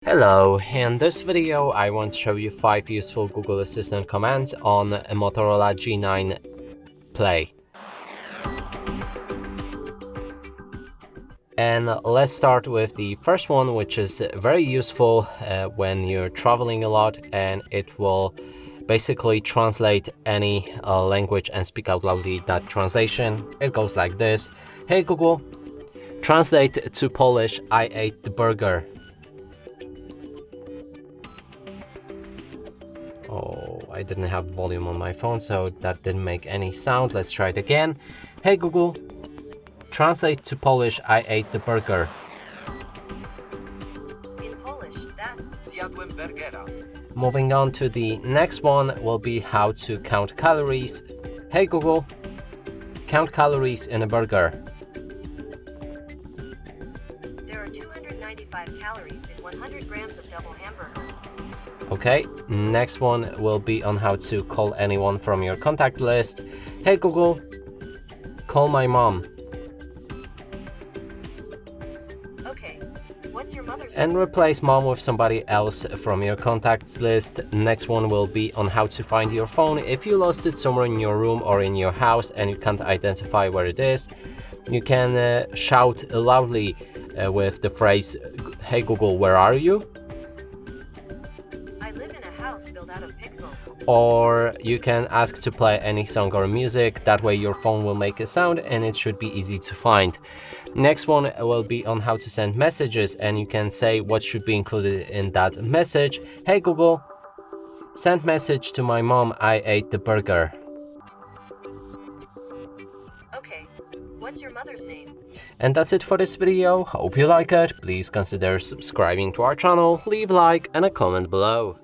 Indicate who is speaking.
Speaker 1: Hello, in this video I want to show you 5 useful Google Assistant commands on a Motorola G9 Play. And let's start with the first one, which is very useful when you're traveling a lot, and it will basically translate any language and speak out loudly that translation. It goes like this: Hey Google, translate to Polish, I ate the burger. Oh, I didn't have volume on my phone, so that didn't make any sound. Let's try it again. Hey Google, translate to Polish, I ate the burger.
Speaker 2: In Polish, that's
Speaker 3: Zjadłem burgera.
Speaker 1: Moving on to the next one will be how to count calories. Hey Google, count calories in a burger.
Speaker 2: there are 295 calories in 100 grams of double hamburger.
Speaker 1: Okay, next one will be on how to call anyone from your contact list. Hey Google, call my mom.
Speaker 2: Okay, what's your mother's
Speaker 1: And
Speaker 2: name?
Speaker 1: replace mom with somebody else from your contacts list. Next one will be on how to find your phone. If you lost it somewhere in your room or in your house and you can't identify where it is, you can shout loudly with the phrase, Hey Google, where are you?
Speaker 2: I live in a house built out of pixels.
Speaker 1: Or you can ask to play any song or music. That way your phone will make a sound and it should be easy to find. Next one will be on how to send messages, and you can say what should be included in that message. Hey Google, send message to my mom, I ate the burger.
Speaker 2: Okay, what's your mother's name?
Speaker 1: And that's it for this video. Hope you like it. Please consider subscribing to our channel, leave a like and a comment below.